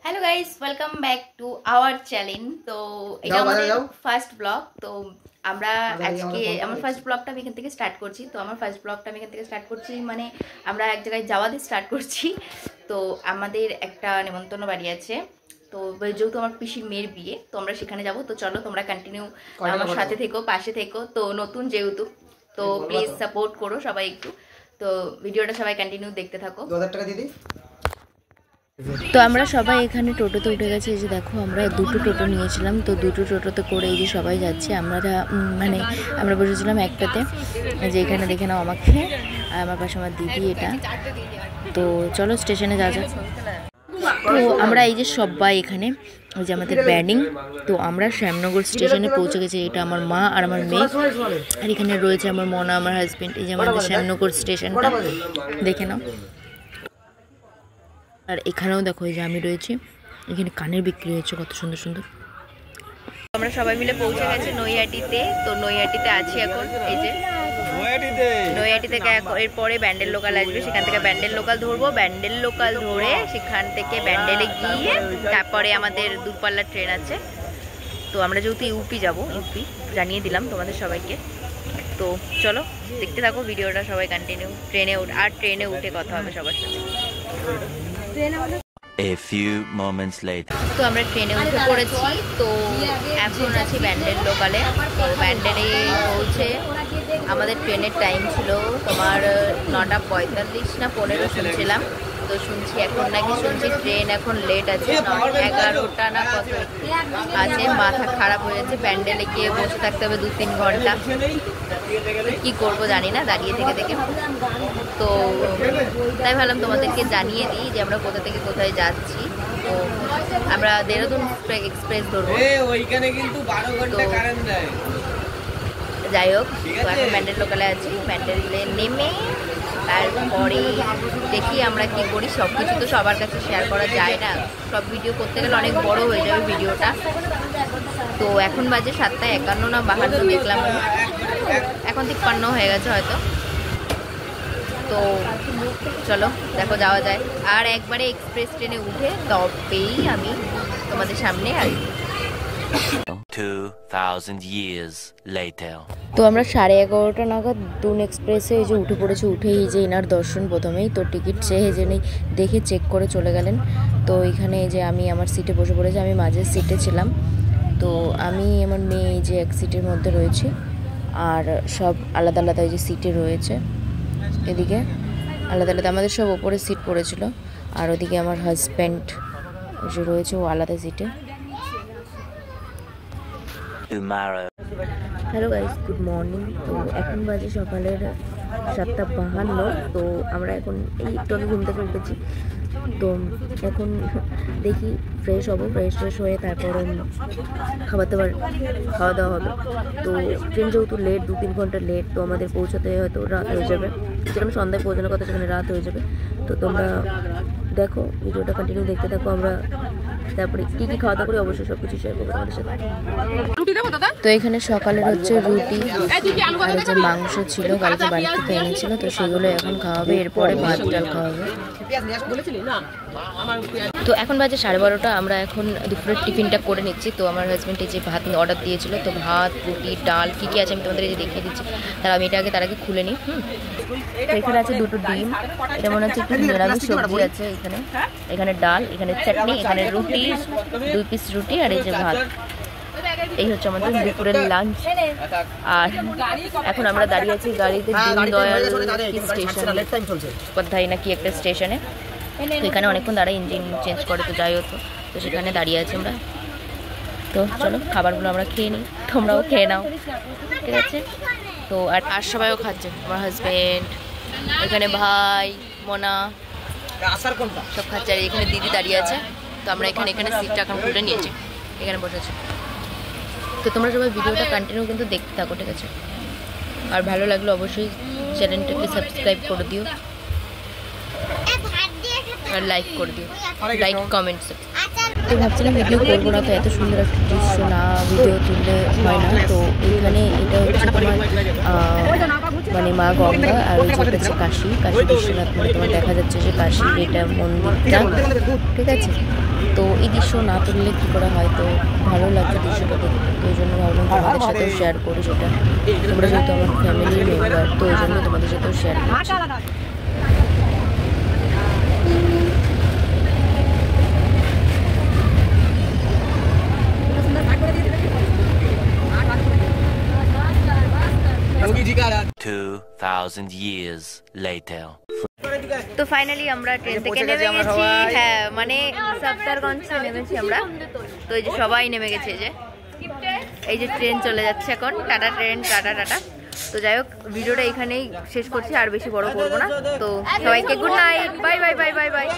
Hello guys welcome back to our channel. तो এটা আমাদের ফার্স্ট ব্লগ। তো আমরা আজকে আমার ফার্স্ট ব্লগটা আমি এখান থেকে স্টার্ট করছি। তো আমার ফার্স্ট ব্লগটা আমি এখান থেকে স্টার্ট করছি, মানে আমরা এক জায়গায় যাওয়া দিয়ে স্টার্ট করছি। তো আমাদের একটা নিমন্ত্রণ বাড়ি আছে, তো যেহেতু আমার পিসির মেয়ের বিয়ে, তো আমরা সেখানে যাব। তো চলো তোমরা কন্টিনিউ আমার সাথে থেকো, পাশে থেকো। তো নতুন যেহেতু, তো প্লিজ সাপোর্ট করো সবাই একটু। তো ভিডিওটা সবাই কন্টিনিউ দেখতে থাকো। 2000 টাকা দিদি। তো আমরা সবাই এখানে টোটোতে উঠে গেছি। এই যে দেখো আমরা দুটো টোটো নিয়েছিলাম, তো দুটো টোটোতে করে এই যে সবাই যাচ্ছি। আমরা বসেছিলাম একটাতে, যে এখানে দেখে নাও আমাকে, আর আমার পাশে আমার দিদি এটা। তো চলো স্টেশনে যাওয়া যাক। তো আমরা এই যে সবাই এখানে, ওই যে আমাদের ব্যান্ডিং। তো আমরা শ্যামনগর স্টেশনে পৌঁছে গেছি। এটা আমার মা আর আমার মেয়ে, আর এখানে রয়েছে আমার মনা, আমার হাজব্যান্ড। এই যে আমাদের শ্যামনগর স্টেশনটা দেখে নাও। আর এখানেও দেখো এই যে আমি রয়েছি, এখানে কানের বিক্রি হয়েছে কত সুন্দর সুন্দর। আমরা সবাই মিলে পৌঁছে গেছি নৈহাটিতে। তো নৈহাটিতে আছি এখন। এই যে নৈহাটি থেকে এরপরে ব্যান্ডেল লোকাল আসবে, সেখান থেকে ব্যান্ডেল লোকাল ধরবো। ব্যান্ডেল লোকাল ধরে সেখান থেকে ব্যান্ডেলে গিয়ে তারপরে আমাদের দূরপাল্লার ট্রেন আছে। তো আমরা যেহেতু ইউপি যাব, ইউপি জানিয়ে দিলাম তোমাদের সবাইকে। তো চলো দেখতে থাকো ভিডিওটা সবাই কন্টিনিউ। ট্রেনে উঠে কথা হবে সবার সাথে। A few moments later. তো আমরা ট্রেনে উঠে পড়েছি। তো এখন আছি ব্যান্ডেল লোকালে। তো ব্যান্ডেলে পৌঁছে আমাদের ট্রেনের টাইম ছিল তোমার 9:45 না 15 শুনছিলাম। তো শুনছি এখন নাকি ট্রেন এখন লেট আছে, 11টা না কত আছে। মাথা খারাপ হয়ে যাচ্ছে, ব্যান্ডেলে গিয়ে বসে থাকতে হবে 2-3 ঘন্টা। কি করব জানি না দাঁড়িয়ে থেকে থেকে। তো তাই ভাবলাম তোমাদেরকে জানিয়ে দিই যে আমরা কোথা থেকে কোথায় যাচ্ছি। তো আমরা দেহরাদূন এক্সপ্রেস ধরবো। যাই হোক, তো এখন ব্যান্ডেল লোকালে আছি। ব্যান্ডেলে নেমে তারপরে দেখি আমরা কি করি। সব কিছু তো সবার কাছে শেয়ার করা যায় না, সব ভিডিও করতে গেলে অনেক বড় হয়ে যাবে ভিডিওটা। তো এখন বাজে 7:51 না 52 দেখলাম, এখন 53 হয়ে গেছে হয়তো। তো চলো দেখো যাওয়া যায়। আর একবারে এক্সপ্রেস ট্রেনে উঠে তবেই আমি তোমাদের সামনে আসবো। 2000 years later. তো আমরা 11:30 নাগাদ দুন এক্সপ্রেসে এই যে উঠে পড়েছি। উঠেই এই যে এনার দর্শন প্রথমেই। তো টিকিট চেয়ে জেনে দেখে চেক করে চলে গেলেন। তো এখানে এই যে আমি আমার সিটে বসে পড়েছি, আমি মাঝের সিটে ছিলাম। তো আমি আমার মেয়ে এই যে এক সিটের মধ্যে রয়েছি, আর সব আলাদা আলাদা এই যে সিটে রয়েছে। এদিকে আলাদা আলাদা আমাদের সব ওপরে সিট পড়েছিল, আর ওদিকে আমার হাজব্যান্ড যে রয়েছে ও আলাদা সিটে। Hello guys, good morning. তো এখন বাজে সকালের 7:52। তো আমরা এখন এই একটু আগে ঘুম থেকে উঠেছি। তো এখন দেখি ফ্রেশ হবো, ফ্রেশ হয়ে তারপর খাওয়া দাওয়া হবে। তো ট্রেন যেহেতু লেট, 2-3 ঘন্টা লেট, তো আমাদের পৌঁছাতে হয়তো রাত হয়ে যাবে। যেরকম সন্ধ্যায় পৌঁছানোর কথা সেখানে রাত হয়ে যাবে। তো তোমরা দেখো, ভিডিওটা কন্টিনিউ দেখতে থাকো। আমরা তারপরে কী কী খাওয়া দাওয়া করি অবশ্যই সব কিছু শেয়ার করবো আমাদের সাথে। তো এখানে সকালের হচ্ছে রুটি আর যে মাংস ছিল, গাড়িতে বাড়ি থেকে এনেছিল, তো সেগুলো এখন খাওয়া হবে। এরপরে ভাত ডাল খাওয়া হবে। তো এখন বাজে 12:30। আমরা এখন দুপুরের টিফিনটা করে নিচ্ছি। তো আমার হাজব্যান্ডে যে ভাত অর্ডার দিয়েছিল, তো ভাত, রুটি, ডাল কী কী আছে আমি তোমাদের এই যে দেখিয়ে দিচ্ছি। আমি তার আগে খুলে নিই। তো এখানে আছে 2টো ডিম, এটা মনে হচ্ছে একটু নিরামিষ সবজি আছে। এখানে ডাল, এখানে চাটনি, এখানে রুটি, 2 পিস রুটি, আর এই যে ভাত। এই হচ্ছে আমাদের দুপুরের লাঞ্চ। আর এখন আমরা দাঁড়িয়ে আছি গাড়িতে দীনদয়াল স্টেশন, কোথায় না কি একটা স্টেশনে। তো এখানে অনেকক্ষণ দাঁড়ায়, ইঞ্জিন চেঞ্জ করে। তো যাই হতো, তো সেখানে দাঁড়িয়ে আছি আমরা। তো চলো খাবারগুলো আমরা খেয়ে নিই, তোমরাও খেয়ে নাও, ঠিক আছে? তো আর সবাইও খাচ্ছে, আমার হাজব্যান্ড, এখানে ভাই, মোনা সব খাচ্ছে। আর এখানে দিদি দাঁড়িয়ে আছে। তো আমরা এখানে সিটটা এখন খুলে নিয়েছি, এখানে বসেছি। তো তোমরা সবাই ভিডিওটা কন্টিনিউ কিন্তু দেখতে থাকো, ঠিক আছে? আর ভালো লাগলে অবশ্যই চ্যানেলটাকে সাবস্ক্রাইব করে দিও। আর লাইক করে দিও, লাইক কমেন্টস। তো ভাবছিলাম ভিডিও করবো না, তো এত সুন্দর একটা দৃশ্য না ভিডিও তুললে হয় না। তো এইখানে এটা হচ্ছে তোমার মানে মা গঙ্গা, আর ওই যেটা হচ্ছে কাশী বিশ্বনাথ, মানে তোমার দেখা যাচ্ছে যে কাশীর এটা মন্দিরটা, ঠিক আছে। তো এই দৃশ্য না তুললে কী করে হয়, তো ভালো লাগছে দৃশ্যটা দেখতে, তো ওই জন্য ভাবলাম তোমাদের সাথেও শেয়ার করি সেটা। তোমরা যেহেতু আমার ফ্যামিলির মেম্বার, তো ওই জন্য তোমাদের সাথেও শেয়ার করছি। $2,000 years later. তো ফাইনালি আমরা ট্রেন থেকে নেমে গেছি। হ্যাঁ, মানে সাবতারগঞ্জ নেমেছি আমরা। তো এই যে সবাই নেমে গেছে, এই যে ট্রেন চলে যাচ্ছে এখন। Tata train, tata tata. তো যাই হোক, ভিডিওটা এখানেই শেষ করছি, আর বেশি বড় করবো না। তো সবাইকে good night, bye bye bye bye bye.